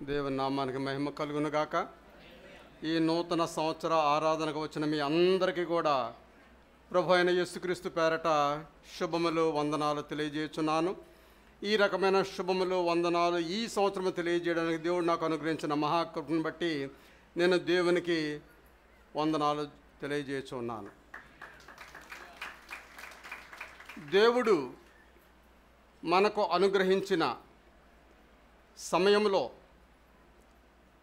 దేవుని నామానికి మహిమ కలుగునుగాక. ఈ నూతన సంవత్సర ఆరాధనకు వచ్చిన మీ అందరికీ కూడా ప్రభు అయిన యేసుక్రీస్తు పేరట శుభములు వందనాలు తెలియజేస్తున్నాను. ఈ రకమైన శుభములు వందనాలు ఈ సంవత్సరం తెలియజేయడానికి దేవుడు నాకు అనుగ్రహించిన మహాకృపను బట్టి నేను దేవునికి వందనాలు తెలియజేస్తున్నాను. దేవుడు మనకు అనుగ్రహించిన సమయంలో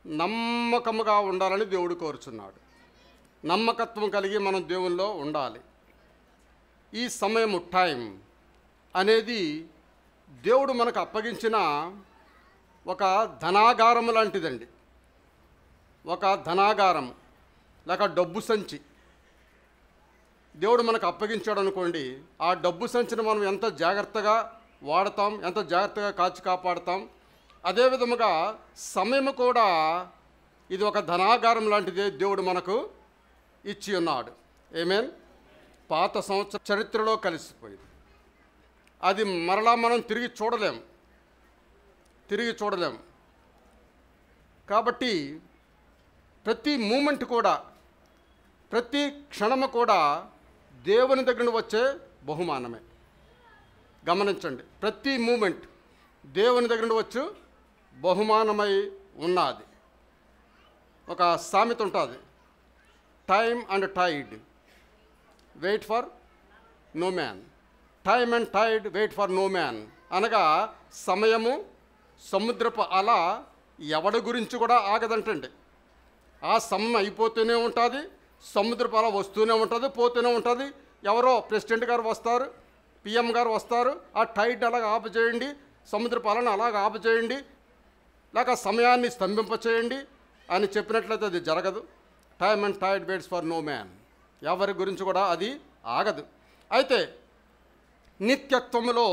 నమ్మకముగా ఉండాలని దేవుడు కోరుచున్నాడు. నమ్మకత్వం కలిగి మనం దేవునిలో ఉండాలి. ఈ సమయము టైం అనేది దేవుడు మనకు అప్పగించిన ఒక ధనాగారము లాంటిదండి. ఒక ధనాగారం లేక డబ్బు సంచి దేవుడు మనకు అప్పగించాడు అనుకోండి. ఆ డబ్బు సంచిని మనం ఎంత జాగ్రత్తగా వాడతాం, ఎంత జాగ్రత్తగా కాచి కాపాడుతాం. అదే విధముగా సమయం కూడా ఇది ఒక ధనాగారం లాంటిదే దేవుడు మనకు ఇచ్చి ఉన్నాడు. ఆమేన్. పాత సంవత్సర చరిత్రలో కలిసిపోయింది. అది మరలా మనం తిరిగి చూడలేం. కాబట్టి ప్రతి మూమెంట్ కూడా, ప్రతి క్షణము కూడా దేవుని దగ్గర నుండి వచ్చే బహుమానమే. గమనించండి, ప్రతి మూమెంట్ దేవుని దగ్గర నుండి వచ్చు బహుమానమై ఉన్నది. ఒక సామెత ఉంటుంది, time and tide wait for no man. Time and tide wait for no man అనగా సమయము సముద్రపు అల ఎవడి గురించి కూడా ఆగదంటండి. ఆ సమయం అయిపోతూనే ఉంటుంది, సముద్రపు అల వస్తూనే ఉంటుంది, పోతూనే ఉంటుంది. ఎవరో ప్రెసిడెంట్ గారు వస్తారు, పిఎం గారు వస్తారు, ఆ టైడ్ అలాగ ఆపచేయండి, సముద్రపు అలను అలాగ ఆపచేయండి, లేక సమయాన్ని స్తంభింపచేయండి అని చెప్పినట్లయితే అది జరగదు. Time and tide waits for no man. ఎవరి గురించి కూడా అది ఆగదు. అయితే నిత్యత్వములో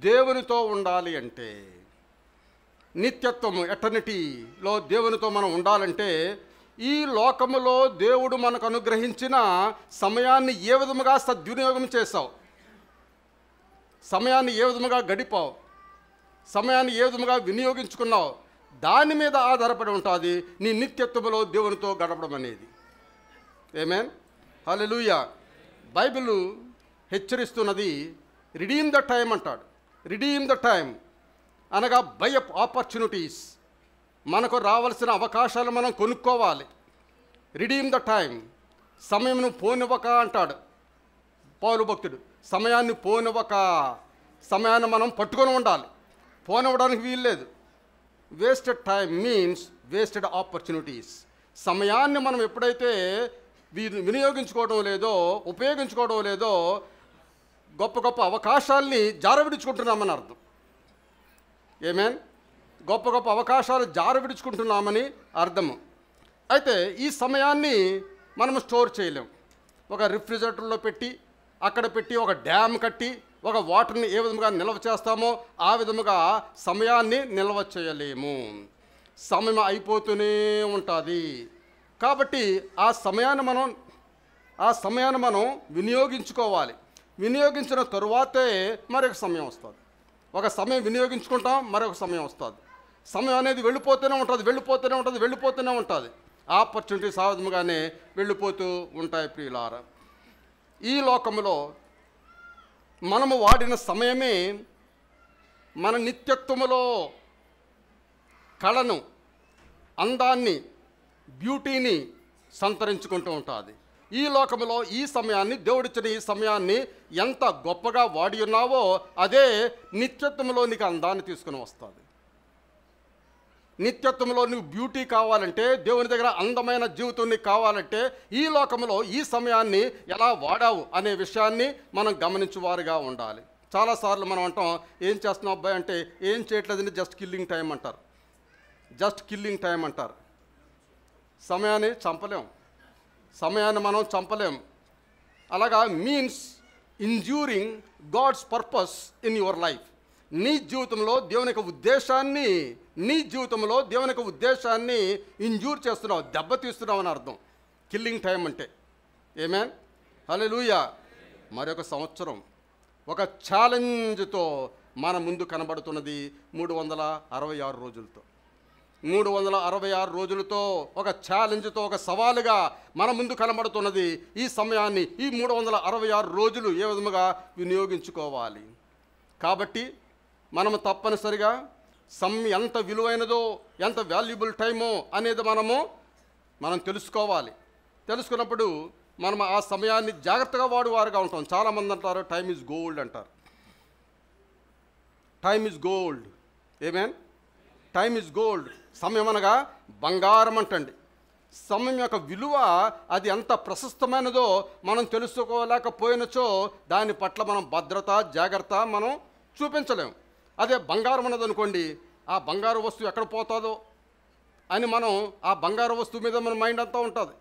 దేవునితో ఉండాలి అంటే, నిత్యత్వము ఎటర్నిటీలో దేవునితో మనం ఉండాలంటే, ఈ లోకములో దేవుడు మనకు అనుగ్రహించిన సమయాన్ని ఏ విధముగా సద్వినియోగం చేశావు, సమయాన్ని ఏ విధముగా గడిపావు, సమయాన్ని ఏ విధముగా వినియోగించుకున్నావు, దాని మీద ఆధారపడి ఉంటుంది నీ నిత్యత్వములో దేవునితో గడపడం అనేది. ఆమేన్. హల్లెలూయా. బైబిల్ హెచ్చరిస్తున్నది, రిడీమ్ ద టైం అంటాడు. రిడీమ్ ద టైం అనగా బై అప్ ఆపర్చునిటీస్. మనకు రావాల్సిన అవకాశాలు మనం కొనుక్కోవాలి. Redeem the time. సమయంను పోనివ్వక అంటాడు పౌలు భక్తుడు. సమయాన్ని పోనివ్వక, సమయాన్ని మనం పట్టుకొని ఉండాలి. పోనివ్వడానికి వీల్లేదు. Wasted time means wasted opportunities. సమయాన్ని మనం ఎప్పుడైతే వినియోగించుకోవడం లేదో, ఉపయోగించుకోవడం లేదో, గొప్ప గొప్ప అవకాశాల్ని జారవిడుచుకుంటున్నామని అర్థం. ఆమేన్. గొప్ప గొప్ప అవకాశాలు జారవిడుచుకుంటున్నామని అర్థము. అయితే ఈ సమయాన్ని మనం స్టోర్ చేయలేం. ఒక రిఫ్రిజిరేటర్లో పెట్టి, అక్కడ పెట్టి ఒక డ్యామ్ కట్టి ఒక వాటర్ని ఏ విధముగా నిల్వ చేస్తామో ఆ విధముగా సమయాన్ని నిల్వ చేయలేము. సమయం అయిపోతూనే ఉంటుంది. కాబట్టి ఆ సమయాన్ని మనం వినియోగించుకోవాలి. వినియోగించిన తరువాతే మరొక సమయం వస్తుంది. ఒక సమయం వినియోగించుకుంటాం, మరొక సమయం వస్తుంది. సమయం అనేది వెళ్ళిపోతూనే ఉంటుంది. ఆపర్చునిటీస్ ఆ విధముగానే వెళ్ళిపోతూ ఉంటాయి. ప్రియులారా, ఈ లోకంలో మనము వాడిన సమయమే మన నిత్యత్వములో కళను, అందాన్ని, బ్యూటీని సంతరించుకుంటూ ఉంటుంది. ఈ లోకంలో ఈ సమయాన్ని, దేవుడిచ్చిన ఈ సమయాన్ని ఎంత గొప్పగా వాడి ఉన్నావో అదే నిత్యత్వంలో నీకు అందాన్ని తీసుకుని వస్తుంది. నిత్యత్వంలో నువ్వు బ్యూటీ కావాలంటే, దేవుని దగ్గర అందమైన జీవితం నీకు కావాలంటే, ఈ లోకంలో ఈ సమయాన్ని ఎలా వాడావు అనే విషయాన్ని మనం గమనించువారుగా ఉండాలి. చాలాసార్లు మనం అంటాం, ఏం చేస్తున్నావు అబ్బాయి అంటే, ఏం చేయట్లేదని జస్ట్ కిల్లింగ్ టైం అంటారు. సమయాన్ని మనం చంపలేం. అలాగా means injuring God's purpose in your life. నీ జీవితంలో దేవుని యొక్క ఉద్దేశాన్ని ఇంజూర్ చేస్తున్నావు, దెబ్బతీస్తున్నావు అని అర్థం. కిల్లింగ్ టైం అంటే. ఆమేన్. హల్లెలూయా. మరొక సంవత్సరం ఒక ఛాలెంజ్తో మన ముందు కనబడుతున్నది 366 రోజులతో. 366 రోజులతో ఒక ఛాలెంజ్తో, ఒక సవాలుగా మన ముందు కనబడుతున్నది. ఈ సమయాన్ని, ఈ 366 రోజులు ఏ విధముగా వినియోగించుకోవాలి. కాబట్టి మనము తప్పనిసరిగా సమయం ఎంత విలువైనదో, ఎంత వాల్యుబుల్ టైమో అనేది మనం తెలుసుకోవాలి. తెలుసుకున్నప్పుడు మనం ఆ సమయాన్ని జాగ్రత్తగా వాడువారుగా ఉంటాం. చాలామంది అంటారు టైమ్ ఈజ్ గోల్డ్ అంటారు. Time is gold. Amen? Time is gold. సమయం అనగా బంగారం అంటండి. సమయం యొక్క విలువ అది ఎంత ప్రశస్తమైనదో మనం తెలుసుకోలేకపోయినచో దాని పట్ల మనం భద్రత, జాగ్రత్త మనం చూపించలేము. అదే బంగారం అన్నదనుకోండి, ఆ బంగారు వస్తువు ఎక్కడ పోతుందో అని మనం ఆ బంగారు వస్తువు మీద మన మైండ్ అంతా ఉంటుంది.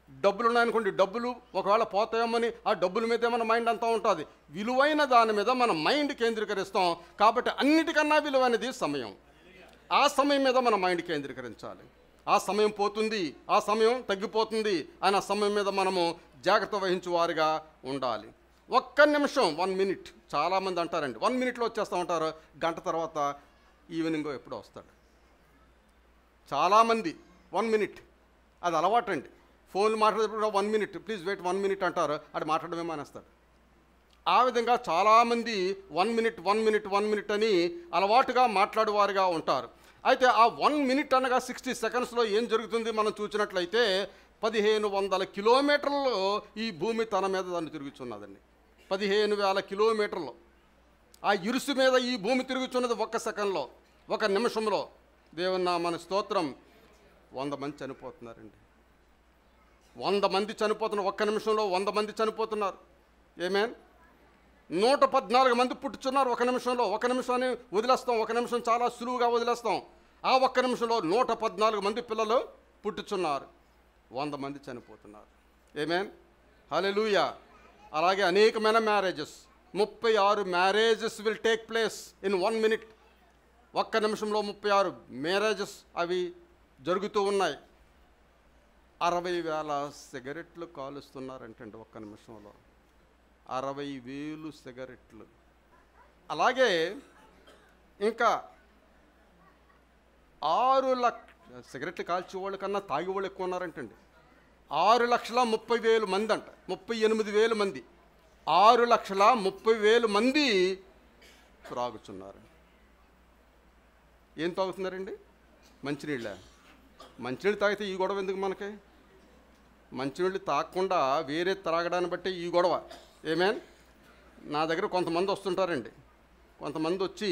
డబ్బులు ఉన్నాయనుకోండి, డబ్బులు ఒకవేళ పోతాయేమని ఆ డబ్బుల మీదే మన మైండ్ అంతా ఉంటుంది. విలువైన దాని మీద మన మైండ్ కేంద్రీకరిస్తాం. కాబట్టి అన్నిటికన్నా విలువైనది సమయం. ఆ సమయం మీద మన మైండ్ కేంద్రీకరించాలి. ఆ సమయం పోతుంది, ఆ సమయం తగ్గిపోతుంది అని ఆ సమయం మీద మనము జాగ్రత్త వహించేవారుగా ఉండాలి. ఒక్క నిమిషం, 1 మినిట్. చాలామంది అంటారండి 1 మినిట్లో వచ్చేస్తూ ఉంటారు, గంట తర్వాత ఈవినింగ్ ఎప్పుడో వస్తాడు. చాలామంది 1 మినిట్ అది అలవాటండి. ఫోన్లు మాట్లాడేటప్పుడు 1 మినిట్, ప్లీజ్ వెయిట్ 1 మినిట్ అంటారు, అది మాట్లాడమే మానేస్తాడు. ఆ విధంగా చాలామంది 1 మినిట్ 1 మినిట్ 1 మినిట్ అని అలవాటుగా మాట్లాడేవారుగా ఉంటారు. అయితే ఆ 1 మినిట్ అనగా 60 సెకండ్స్లో ఏం జరుగుతుంది మనం చూసినట్లయితే 1500 కిలోమీటర్లు ఈ భూమి తన మీద దాన్ని తిరుగుతున్నదండి. 15,000 కిలోమీటర్లు ఆ ఇరుసు మీద ఈ భూమి తిరుగుతున్నది 1 సెకండ్లో, 1 నిమిషంలో. దేవుని నామమున స్తోత్రం. 100 మంది చనిపోతున్నారండి. 100 మంది చనిపోతున్నారు. 1 నిమిషంలో 100 మంది చనిపోతున్నారు. ఏమేన్? 114 మంది పుట్టుచున్నారు 1 నిమిషంలో. 1 నిమిషాన్ని వదిలేస్తాం, 1 నిమిషం చాలా సులువుగా వదిలేస్తాం. ఆ 1 నిమిషంలో 114 మంది పిల్లలు పుట్టుచున్నారు. 100 మంది చనిపోతున్నారు. ఏమేన్? హల్లెలూయా. అలాగే అనేకమైన marriages, 36 marriages will take place in 1 minute. 1 నిమిషంలో 36 మ్యారేజెస్ అవి జరుగుతూ ఉన్నాయి. 60,000 సిగరెట్లు కాలుస్తున్నారంటండి 1 నిమిషంలో. 60,000 సిగరెట్లు. అలాగే ఇంకా 6 లక్షల సిగరెట్లు కాల్చేవాళ్ళ కన్నా తాగేవాళ్ళు ఎక్కువ ఉన్నారంటండి. 6,30,000 మంది అంట, 38,000 మంది. 6,30,000 మంది త్రాగుతున్నారు. ఏం తాగుతున్నారండి? మంచినీళ్ళ. మంచినీళ్ళు తాగితే ఈ గొడవ ఎందుకు మనకి? మంచినీళ్ళు తాగకుండా వేరే త్రాగడాన్ని బట్టి ఈ గొడవ. ఏమేన్? నా దగ్గర కొంతమంది వస్తుంటారండి. కొంతమంది వచ్చి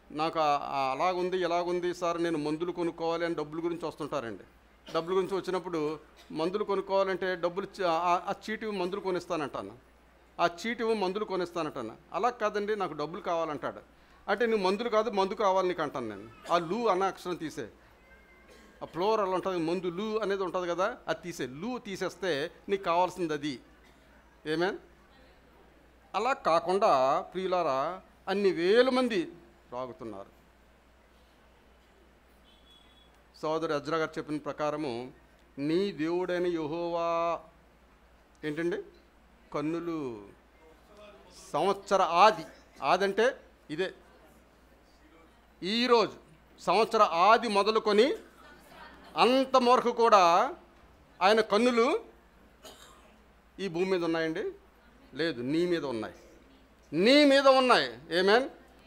నాకు అలాగుంది ఇలాగుంది సార్, నేను మందులు కొనుక్కోవాలి అని డబ్బుల గురించి వస్తుంటారండి. డబ్బుల గురించి వచ్చినప్పుడు మందులు కొనుక్కోవాలంటే డబ్బులు ఆ చీటి మందులు కొనిస్తానంటాను, ఆ చీటి మందులు కొనిస్తానంటాను. అలా కాదండి, నాకు డబ్బులు కావాలంటాడు. అంటే నువ్వు మందులు కాదు, మందు కావాలి నీకు అంటాను నేను. ఆ లూ అన్న అక్షరం తీసే, ఆ ఫ్లోరల్ ఉంటుంది, మందు లూ అనేది ఉంటుంది కదా, అది తీసే. లూ తీసేస్తే నీకు కావాల్సింది అది. ఏమేన్? అలా కాకుండా ప్రియులారా అన్ని వేల మంది తాగుతున్నారు. సోదరు అజ్రా గారు చెప్పిన ప్రకారము నీ దేవుడైన యెహోవా ఏంటండి? కన్నులు. సంవత్సర ఆది అంటే ఇదే, ఈరోజు సంవత్సర ఆది మొదలుకొని అంత వరకు కూడా ఆయన కన్నులు ఈ భూమి మీద ఉన్నాయండి? లేదు, నీ మీద ఉన్నాయి, నీ మీద ఉన్నాయి. ఏమేన్?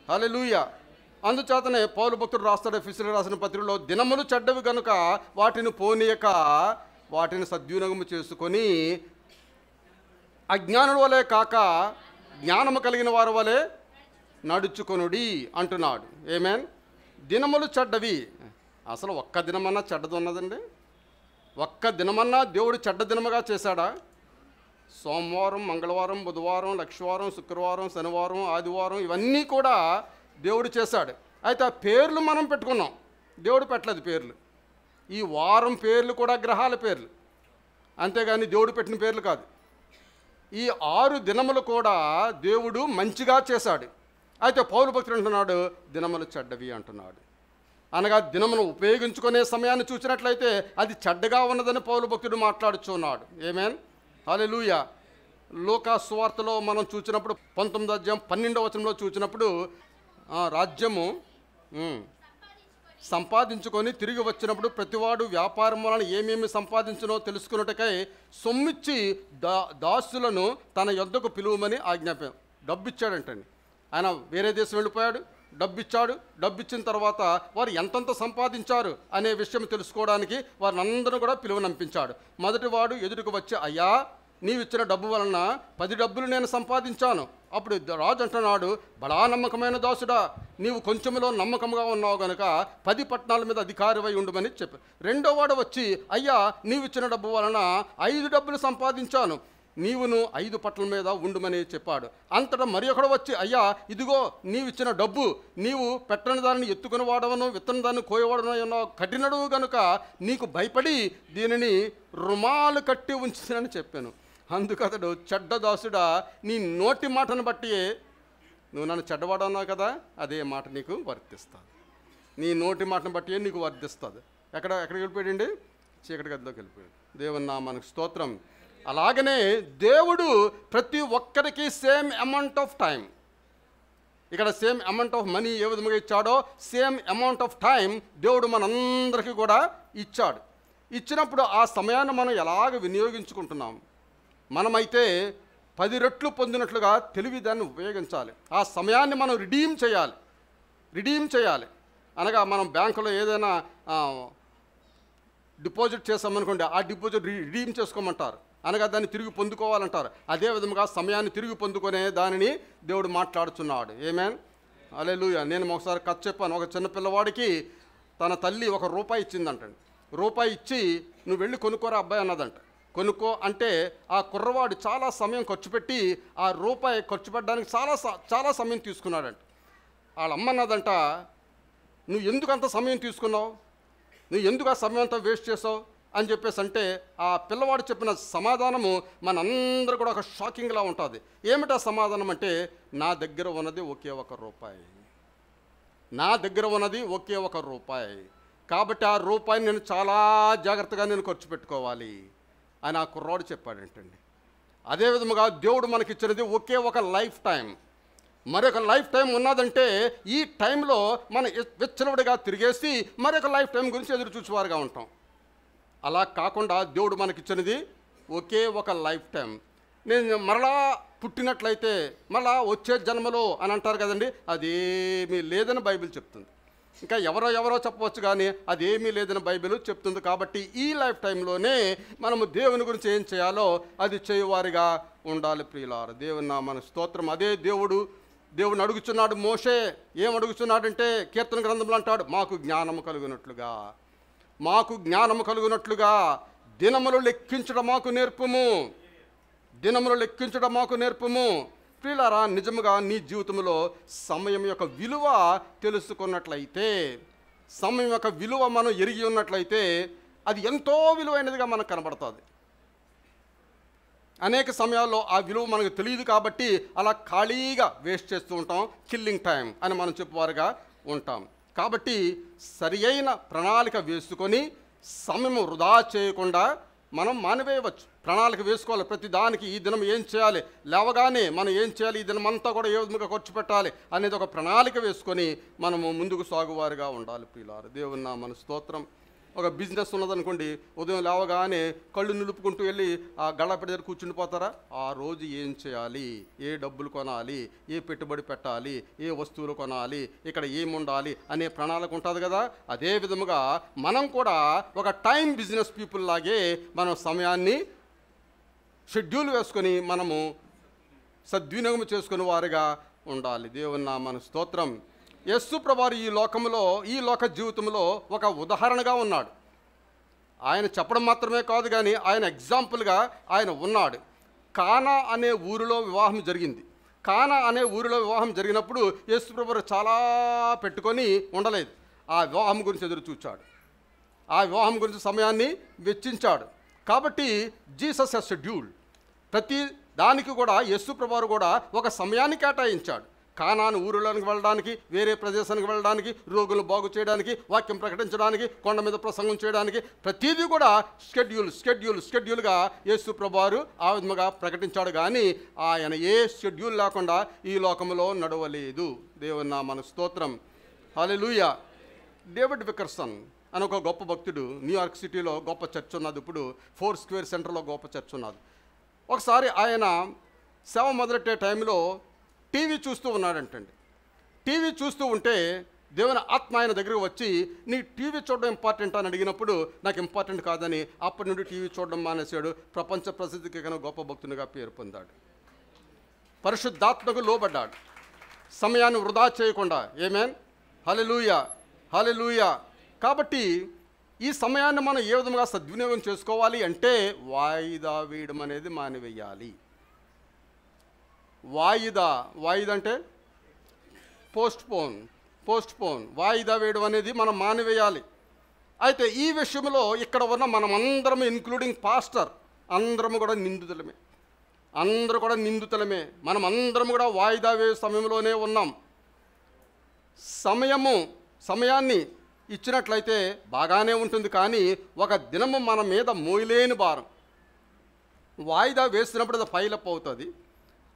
హల్లెలూయా. అందుచేతనే పౌలు భక్తుడు రాస్తాడు ఎఫెసీయులకు రాసిన పత్రికలో, దినములు చెడ్డవి గనుక వాటిని పోనీయక వాటిని సద్వినియోగము చేసుకొని అజ్ఞానుల వలె కాక జ్ఞానము కలిగిన వారి వలె నడుచుకొనుడి అంటున్నాడు. ఏమేన్? దినములు చెడ్డవి. అసలు ఒక్క దినమన్నా చెడ్డది ఉన్నదండి? ఒక్క దినమన్నా దేవుడు చెడ్డ దినముగా చేశాడా? సోమవారం, మంగళవారం, బుధవారం, లక్షవారం, శుక్రవారం, శనివారం, ఆదివారం ఇవన్నీ కూడా దేవుడు చేశాడు. అయితే ఆ పేర్లు మనం పెట్టుకున్నాం, దేవుడు పెట్టలేదు పేర్లు. ఈ వారం పేర్లు కూడా గ్రహాల పేర్లు, అంతేగాని దేవుడు పెట్టిన పేర్లు కాదు. ఈ 6 దినములు కూడా దేవుడు మంచిగా చేశాడు. అయితే పౌలు భక్తుడు అంటున్నాడు దినములు చెడ్డవి అంటున్నాడు. అనగా దినమును ఉపయోగించుకునే సమయాన్ని చూసినట్లయితే అది చెడ్డగా ఉన్నదని పౌలు భక్తుడు మాట్లాడుచున్నాడు. ఏమేన్? హల్లెలూయా. లూకా సువార్తలో మనం చూసినప్పుడు 19వ అధ్యాయం 12వ వచనంలో చూసినప్పుడు రాజ్యము సంపాదించుకొని తిరిగి వచ్చినప్పుడు ప్రతివాడు వ్యాపారం వలన ఏమేమి సంపాదించునో తెలుసుకున్నట్టుకై సొమ్మిచ్చి దాసులను తన యొద్దకు పిలువమని ఆజ్ఞాపం. డబ్బు ఇచ్చాడంటండి. ఆయన వేరే దేశం వెళ్ళిపోయాడు, డబ్బిచ్చాడు. డబ్బిచ్చిన తర్వాత వారు ఎంతంత సంపాదించారు అనే విషయం తెలుసుకోవడానికి వారిని అందరూ కూడా పిలువనంపించాడు. మొదటివాడు ఎదురుకు వచ్చి, అయ్యా, నీవిచ్చిన డబ్బు వలన 10 డబ్బులు నేను సంపాదించాను. అప్పుడు రాజు అంటున్నాడు, బడా నమ్మకమైన దాసుడా, నీవు కొంచెంలో నమ్మకంగా ఉన్నావు కనుక 10 పట్టణాల మీద అధికారివై ఉండమని చెప్పి. రెండోవాడు వచ్చి, అయ్యా, నీవిచ్చిన డబ్బు వలన 5 డబ్బులు సంపాదించాను, నీవును 5 పట్టణాల మీద ఉండమని చెప్పాడు. అంతటా మరి ఒకడు వచ్చి, అయ్యా, ఇదిగో నీవిచ్చిన డబ్బు, నీవు పెట్టని దానిని ఎత్తుకుని వాడవను, విత్తని దాన్ని కోయవాడను కఠినడు గనుక నీకు భయపడి దీనిని రుమాలు కట్టి ఉంచునని చెప్పాను. అందుకతడు, చెడ్డదాసుడా, నీ నోటి మాటను బట్టి నువ్వు నన్ను చెడ్డవాడన్నావు కదా, అదే మాట నీకు వర్తిస్తుంది. నీ నోటి మాటను బట్టి నీకు వర్తిస్తుంది. ఎక్కడికి వెళ్ళిపోయాడండి? చీకటి గదిలోకి వెళ్ళిపోయాడు. దేవుని నామానికి స్తోత్రం. అలాగనే దేవుడు ప్రతి ఒక్కరికి సేమ్ అమౌంట్ ఆఫ్ టైం, ఇక్కడ సేమ్ అమౌంట్ ఆఫ్ మనీ ఏ విధంగా ఇచ్చాడో సేమ్ అమౌంట్ ఆఫ్ టైం దేవుడు మనందరికీ కూడా ఇచ్చాడు. ఇచ్చినప్పుడు ఆ సమయాన్ని మనం ఎలాగ వినియోగించుకుంటున్నాం? మనమైతే 10 రెట్లు పొందినట్లుగా తెలివి దాన్ని ఉపయోగించాలి. ఆ సమయాన్ని మనం రిడీమ్ చేయాలి. అనగా మనం బ్యాంకులో ఏదైనా డిపాజిట్ చేసామనుకోండి, ఆ డిపాజిట్ రిడీమ్ చేసుకోమంటారు, అనగా దాన్ని తిరిగి పొందుకోవాలంటారు. అదే విధముగా సమయాన్ని తిరిగి పొందుకునే దానిని దేవుడు మాట్లాడుతున్నాడు. ఆమేన్, హల్లెలూయా. నేను ఒకసారి కథ చెప్పాను. ఒక చిన్న పిల్లవాడికి తన తల్లి ₹1 ఇచ్చిందంటండి. రూపాయి ఇచ్చి, నువ్వు వెళ్ళి కొనుక్కోరా అబ్బాయి అన్నదంట. కొనుక్కో అంటే ఆ కుర్రవాడు చాలా సమయం ఖర్చు పెట్టి ఆ రూపాయి ఖర్చు పెట్టడానికి చాలా సమయం తీసుకున్నాడంట. వాళ్ళ అమ్మ అన్నదంట, నువ్వు ఎందుకు అంత సమయం తీసుకున్నావు, నువ్వు ఎందుకు ఆ సమయం అంతా వేస్ట్ చేసావు అని చెప్పేసి అంటే ఆ పిల్లవాడు చెప్పిన సమాధానము మనందరూ కూడా ఒక షాకింగ్లా ఉంటుంది. ఏమిటా సమాధానం అంటే, నా దగ్గర ఉన్నది ఒకే ₹1, నా దగ్గర ఉన్నది ఒకే ₹1, కాబట్టి ఆ రూపాయిని నేను చాలా జాగ్రత్తగా నేను ఖర్చు పెట్టుకోవాలి అని ఆ కుర్రాడు చెప్పాడంటండి. అదే విధముగా దేవుడు మనకిచ్చినది ఒకే ఒక లైఫ్ టైం. మరొక లైఫ్ టైం ఉన్నదంటే ఈ టైంలో మనం విచ్చలవిడిగా తిరిగేసి మరొక లైఫ్ టైం గురించి ఎదురు చూసేవారుగా ఉంటాం. అలా కాకుండా దేవుడు మనకిచ్చినది ఒకే ఒక లైఫ్ టైం. నేను మరలా పుట్టినట్లయితే మరలా వచ్చే జన్మలో అని అంటారు కదండి, అదేమీ లేదని బైబిల్ చెప్తుంది. ఇంకా ఎవరో చెప్పవచ్చు, కానీ అదేమీ లేదని బైబిల్ చెప్తుంది. కాబట్టి ఈ లైఫ్ టైంలోనే మనము దేవుని గురించి ఏం చేయాలో అది చేయువారిగా ఉండాలి. ప్రియులారా, దేవుని నామమునకు స్తోత్రం. అదే దేవుని అడుగుచున్నాడు. మోషే ఏం అడుగుతున్నాడంటే, కీర్తన గ్రంథంలో అంటాడు, మాకు జ్ఞానము కలుగునట్లుగా దినములు లెక్కించడం మాకు నేర్పుము. ప్రియులారా, నిజముగా నీ జీవితంలో సమయం యొక్క విలువ తెలుసుకున్నట్లయితే, సమయం యొక్క విలువ మనం ఎరిగి ఉన్నట్లయితే అది ఎంతో విలువైనదిగా మనకు కనబడుతుంది. అనేక సమయాల్లో ఆ విలువ మనకు తెలియదు కాబట్టి అలా ఖాళీగా వేస్ట్ చేస్తూ ఉంటాం. కిల్లింగ్ టైం అని మనం చెప్పువారుగా ఉంటాం. కాబట్టి సరి అయిన ప్రణాళిక వేసుకొని సమయం వృధా చేయకుండా మనం మానివేయవచ్చు. ప్రణాళిక వేసుకోవాలి. ప్రతి దానికి ఈ దినం ఏం చేయాలి, లేవగానే మనం ఏం చేయాలి, ఈ దినం అంతా కూడా ఏ విధంగా ఖర్చు పెట్టాలి అనేది ఒక ప్రణాళిక వేసుకొని మనము ముందుకు సాగువారుగా ఉండాలి. ప్రియులారా, దేవుని నామమునకు స్తోత్రం. ఒక బిజినెస్ ఉన్నదనుకోండి, ఉదయం లేవగానే కళ్ళు నిలుపుకుంటూ వెళ్ళి ఆ గళ్ళపెట్టి దగ్గర కూర్చుండిపోతారా? ఆ రోజు ఏం చేయాలి, ఏ డబ్బులు కొనాలి, ఏ పెట్టుబడి పెట్టాలి, ఏ వస్తువులు కొనాలి, ఇక్కడ ఏముండాలి అనే ప్రణాళిక ఉంటుంది కదా. అదే విధముగా మనం కూడా ఒక టైం బిజినెస్ పీపుల్ లాగే మనం సమయాన్ని షెడ్యూల్ వేసుకొని మనము సద్వినియోగం చేసుకునే వారిగా ఉండాలి. దేవుని నామమునకు స్తోత్రం. యేసు ప్రభువారు ఈ లోక జీవితంలో ఒక ఉదాహరణగా ఉన్నాడు. ఆయన చెప్పడం మాత్రమే కాదు, కానీ ఆయన ఎగ్జాంపుల్గా ఆయన ఉన్నాడు. కానా అనే ఊరిలో వివాహం జరిగింది. కానా అనే ఊరిలో వివాహం జరిగినప్పుడు యేసు ప్రభువారు చాలా పెట్టుకొని ఉండలేదు. ఆ వివాహం గురించి ఎదురు చూచాడు. ఆ వివాహం గురించి సమయాన్ని వెచ్చించాడు. కాబట్టి జీసస్ ఎ షెడ్యూల్. ప్రతి దానికి కూడా యేసు ప్రభువారు కూడా ఒక సమయాన్ని కేటాయించాడు. కానాను ఊరిలోనికి వెళ్ళడానికి, వేరే ప్రదేశానికి వెళ్ళడానికి, రోగులను బాగు చేయడానికి, వాక్యం ప్రకటించడానికి, కొండ మీద ప్రసంగం చేయడానికి, ప్రతిదీ కూడా షెడ్యూల్గా యేసు ప్రభువారు ఆ విధంగా ప్రకటించాడు. కానీ ఆయన ఏ షెడ్యూల్ లేకుండా ఈ లోకంలో నడవలేదు. దేవుని నామమునకు స్తోత్రం. హల్లెలూయా. డేవిడ్ వికర్సన్ అని ఒక గొప్ప భక్తుడు, న్యూయార్క్ సిటీలో గొప్ప చర్చ్ ఉన్నది, ఇప్పుడు 4 స్క్వేర్ సెంటర్లో గొప్ప చర్చ్ ఉన్నది. ఒకసారి ఆయన సేవ మొదలెట్టే టైంలో టీవీ చూస్తూ ఉన్నాడంటండి. టీవీ చూస్తూ ఉంటే దేవుని ఆత్మ ఆయన దగ్గరకు వచ్చి, నీ టీవీ చూడడం ఇంపార్టెంట్ అని అడిగినప్పుడు, నాకు ఇంపార్టెంట్ కాదని అప్పటి నుండి టీవీ చూడడం మానేశాడు. ప్రపంచ ప్రసిద్ధికి కన్నా గొప్ప భక్తునిగా పేరు పొందాడు. పరిశుద్ధాత్మకు లోబడ్డాడు, సమయాన్ని వృధా చేయకుండా. ఆమేన్, హల్లెలూయా, హల్లెలూయా. కాబట్టి ఈ సమయాన్ని మనం ఏ విధంగా సద్వినియోగం చేసుకోవాలి అంటే వాయిదా వేయడం అనేది మానివేయాలి. వాయిదా అంటే పోస్ట్పోన్ వాయిదా వేయడం అనేది మనం మానివేయాలి. అయితే ఈ విషయంలో ఇక్కడ ఉన్న మనమందరం ఇంక్లూడింగ్ పాస్టర్ అందరము కూడా నిందితులమే. మనం అందరం కూడా వాయిదా వేసే సమయంలోనే ఉన్నాం. సమయాన్ని ఇచ్చినట్లయితే బాగానే ఉంటుంది, కానీ ఒక దినము మన మీద మోయలేని భారం. వాయిదా వేసినప్పుడు అది పైలప్ అవుతుంది.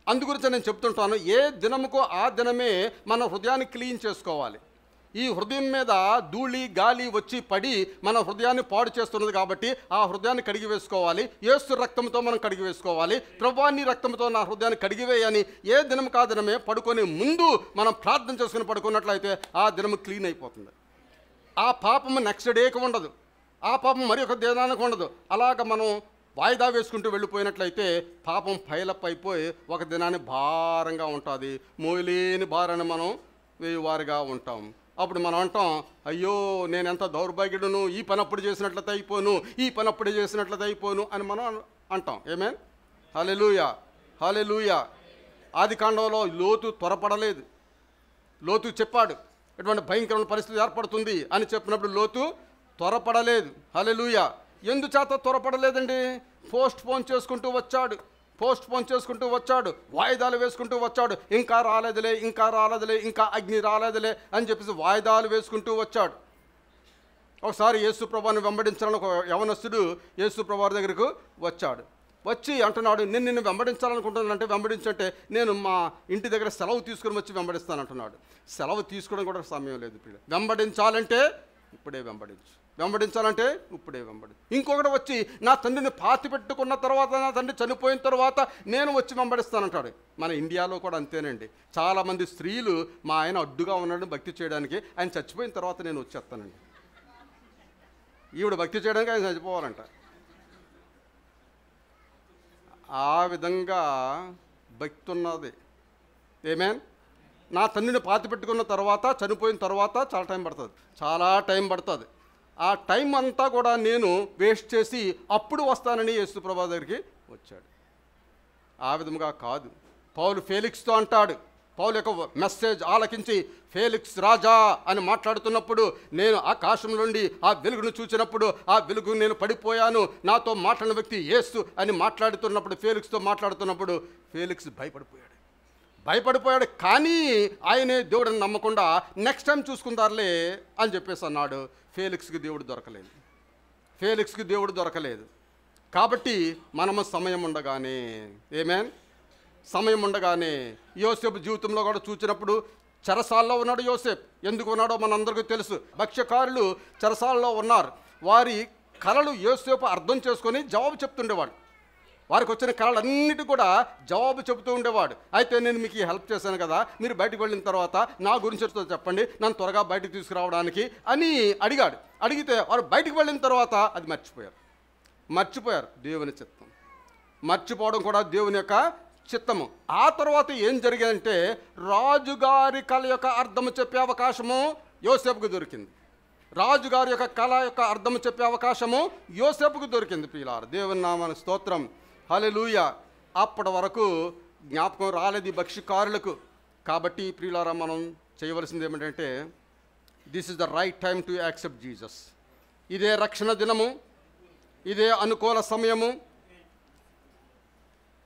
అందుగురించి నేను చెప్తుంటాను, ఏ దినముకో ఆ దినమే మన హృదయాన్ని క్లీన్ చేసుకోవాలి. ఈ హృదయం మీద ధూళి గాలి వచ్చి పడి మన హృదయాన్ని పాడు చేస్తున్నది కాబట్టి ఆ హృదయాన్ని కడిగి వేసుకోవాలి. యేసు రక్తంతో మనం కడిగి వేసుకోవాలి. ప్రభువా నీ రక్తంతో నా హృదయాన్ని కడిగివేయని ఏ దినం కా దినమే పడుకొని ముందు మనం ప్రార్థన చేసుకుని పడుకున్నట్లయితే ఆ దినము క్లీన్ అయిపోతుంది. ఆ పాపము నెక్స్ట్ డేకి ఉండదు, ఆ పాపం మరి ఒక దినానికి ఉండదు. అలాగ మనం వాయిదా వేసుకుంటూ వెళ్ళిపోయినట్లయితే పాపం పైలప్ అయిపోయి ఒక దినాన్ని భారంగా ఉంటుంది. మోయలేని భారాన్ని మనం వేయువారుగా ఉంటాం. అప్పుడు మనం అంటాం, అయ్యో నేను ఎంత దౌర్భాగ్యుడును, ఈ పని అప్పుడు చేసినట్లయితే అయిపోను అని మనం అంటాం. ఆమేన్, హల్లెలూయా, హల్లెలూయా. ఆదికాండంలో లోతు త్వరపడలేదు. లోతు చెప్పాడు, ఎటువంటి భయంకరమైన పరిస్థితి ఏర్పడుతుంది అని చెప్పినప్పుడు లోతు త్వరపడలేదు. హల్లెలూయా. ఎందుచేత త్వరపడలేదండి? పోస్ట్ పోన్ చేసుకుంటూ వచ్చాడు, వాయిదాలు వేసుకుంటూ వచ్చాడు. ఇంకా రాలేదులే, ఇంకా అగ్ని రాలేదులే అని చెప్పేసి వాయిదాలు వేసుకుంటూ వచ్చాడు. ఒకసారి యేసు ప్రభువుని వెంబడించాలని ఒక యవనస్తుడు యేసు ప్రభువు దగ్గరకు వచ్చి అంటున్నాడు, నేను నిన్ను వెంబడించాలనుకుంటున్నానంటే వెంబడించంటే నేను మా ఇంటి దగ్గర సెలవు తీసుకుని వచ్చి వెంబడిస్తానంటున్నాడు. సెలవు తీసుకోవడం కూడా సమయం లేదు. వెంబడించాలంటే ఇప్పుడే వెంబడించు. ఇంకొకటి వచ్చి నా తండ్రిని పాతి పెట్టుకున్న తర్వాత, నా తండ్రి చనిపోయిన తర్వాత నేను వచ్చి వెంబడిస్తానంటాడు. మన ఇండియాలో కూడా అంతేనండి. చాలామంది స్త్రీలు మా ఆయన అడ్డుగా ఉన్నాడు భక్తి చేయడానికి, ఆయన చచ్చిపోయిన తర్వాత నేను వచ్చేస్తానండి. ఈవిడ భక్తి చేయడానికి ఆయన చచ్చిపోవాలంట. ఆ విధంగా భక్తి ఉన్నది. ఆమేన్. నా తండ్రిని పాతి పెట్టుకున్న తర్వాత, చనిపోయిన తర్వాత చాలా టైం పడుతుంది. ఆ టైం అంతా కూడా నేను వేస్ట్ చేసి అప్పుడు వస్తానని యేసు ప్రభువు దగ్గరికి వచ్చాడు. ఆ విధంగా కాదు. పౌలు ఫేలిక్స్తో అంటాడు, పౌలు యొక్క మెసేజ్ ఆలకించి ఫేలిక్స్ రాజా అని మాట్లాడుతున్నప్పుడు, నేను ఆకాశం నుండి ఆ వెలుగును చూసినప్పుడు ఆ వెలుగు నేను పడిపోయాను, నాతో మాట్లాడిన వ్యక్తి యేసు అని ఫేలిక్స్తో మాట్లాడుతున్నప్పుడు ఫేలిక్స్ భయపడిపోయాడు. కానీ ఆయనే దేవుడిని నమ్మకుండా నెక్స్ట్ టైం చూసుకుందారులే అని చెప్పేసి అన్నాడు. ఫేలిక్స్కి దేవుడు దొరకలేదు. కాబట్టి మనము సమయం ఉండగానే యోసేపు జీవితంలో కూడా చూసినప్పుడు చెరసాల్లో ఉన్నాడు యోసేపు. ఎందుకు ఉన్నాడో మనందరికీ తెలుసు. భక్ష్యకారులు చెరసాల్లో ఉన్నారు. వారి కలలు యోసేపు అర్థం చేసుకొని జవాబు చెప్తుండేవాడు. వారికి వచ్చిన కళలన్నిటి కూడా జవాబు చెబుతూ ఉండేవాడు. అయితే నేను మీకు హెల్ప్ చేశాను కదా, మీరు బయటకు వెళ్ళిన తర్వాత నా గురించి చెప్పండి, నన్ను త్వరగా బయటకు తీసుకురావడానికి అని అడిగితే వారు బయటకు వెళ్ళిన తర్వాత అది మర్చిపోయారు. దేవుని చిత్తం మర్చిపోవడం కూడా దేవుని యొక్క చిత్తము. ఆ తర్వాత ఏం జరిగిందంటే రాజుగారి కళ యొక్క అర్థము చెప్పే అవకాశము యోసేపుకు దొరికింది. రాజుగారి యొక్క కళ యొక్క అర్థము చెప్పే అవకాశము యోసేపుకు దొరికింది. ప్రియులారా, దేవుని నామానికి స్తోత్రం, హల్లెలూయా. అప్పటి వరకు జ్ఞాపకం రాలేదు ఈ భక్ష్యకారులకు. కాబట్టి ప్రియులారా, మనం చేయవలసింది ఏమిటంటే this is the right time to accept Jesus. ఇదే రక్షణ దినము, ఇదే అనుకూల సమయము.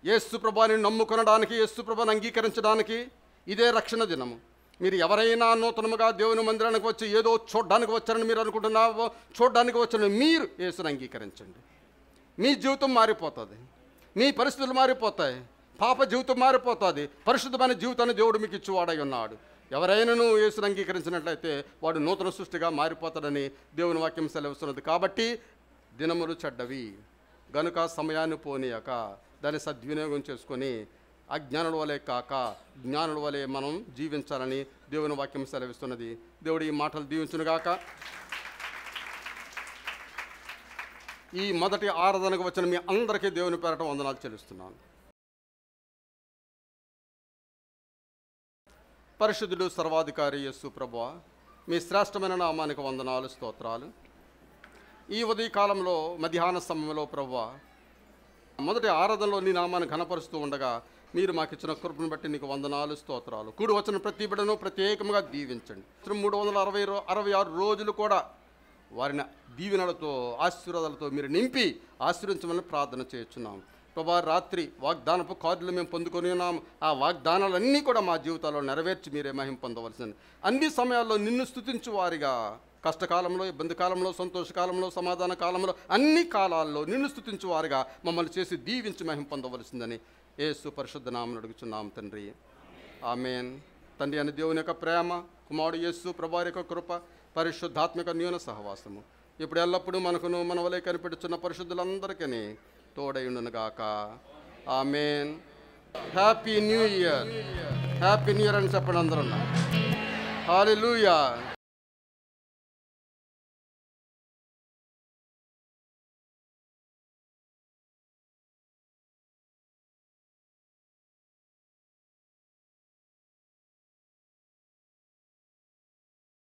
యేసు ప్రభువుని నమ్ముకొనడానికి, యేసు ప్రభువుని అంగీకరించడానికి ఇదే రక్షణ దినము. మీరు ఎవరైనా నూతనముగా దేవుని మందిరానికి వచ్చి ఏదో చూడడానికి వచ్చారని మీరు అనుకుంటున్నావో, చూడడానికి వచ్చారని మీరు యేసుని అంగీకరించండి. మీ జీవితం మారిపోతుంది, మీ పరిస్థితులు మారిపోతాయి, పాప జీవితం మారిపోతుంది. పరిశుద్ధమైన జీవితాన్ని దేవుడు మీకు ఇచ్చేవాడై ఉన్నాడు. ఎవరైనాను యేసుని అంగీకరించినట్లయితే వాడు నూతన సృష్టిగా మారిపోతాడని దేవుని వాక్యం సెలవిస్తున్నది. కాబట్టి దినములు చెడ్డవి గనుక సమయాన్ని పోనీయక దాన్ని సద్వినియోగం చేసుకొని అజ్ఞానుల వలె కాక జ్ఞానుల వలె మనం జీవించాలని దేవుని వాక్యం సెలవిస్తున్నది. దేవుడు ఈ మాటలు దీవించునుగాక. ఈ మొదటి ఆరాధనకు వచ్చిన మీ అందరికీ దేవుని పేరట వందనాలు చెల్లిస్తున్నాను. పరిశుద్ధుడు సర్వాధికారి యేసు ప్రభువా, మీ శ్రేష్టమైన నామానికి వందనాలు, స్తోత్రాలు. ఈ ఉదయకాలంలో మధ్యాహ్న సమయంలో ప్రభువా, మొదటి ఆరాధనలో నీ నామాన్ని ఘనపరుస్తూ ఉండగా మీరు మాకు ఇచ్చిన కృపను బట్టి నీకు వందనాలు, స్తోత్రాలు. కూడి వచ్చిన ప్రతి బిడ్డను ప్రత్యేకంగా దీవించండి. 366 రోజులు కూడా వారిని దీవెనలతో ఆశీర్వాదాలతో మీరు నింపి ఆశీర్వించమని ప్రార్థన చేస్తున్నాం. ప్రభా, రాత్రి వాగ్దానపు కార్డులు మేము పొందుకొని ఉన్నాం. ఆ వాగ్దానాలన్నీ కూడా మా జీవితాల్లో నెరవేర్చి మీరే మహిమ పొందవలసింది. అన్ని సమయాల్లో నిన్ను స్తుతించు వారిగా, కష్టకాలంలో, ఇబ్బంది కాలంలో, సంతోషకాలంలో, సమాధాన కాలంలో, అన్ని కాలాల్లో నిన్ను స్తుతించు వారిగా మమ్మల్ని చేసి దీవించి మహిమ పొందవలసిందని యేసు పరిశుద్ధ నామమున అడుగుచున్నాం తండ్రి, ఆమేన్. తండ్రి అని దేవుని యొక్క ప్రేమ, కుమారుడు యేసు ప్రభువారి యొక్క కృప, పరిశుద్ధాత్మిక న్యూన సహవాసము ఇప్పుడు ఎల్లప్పుడూ మనకును మన వలె కనిపెడుచున్న పరిశుద్ధులందరికీ తోడైండునుగాక. ఆమేన్. Happy new year, happy new year అని చెప్పండి అందరూ. హల్లెలూయా.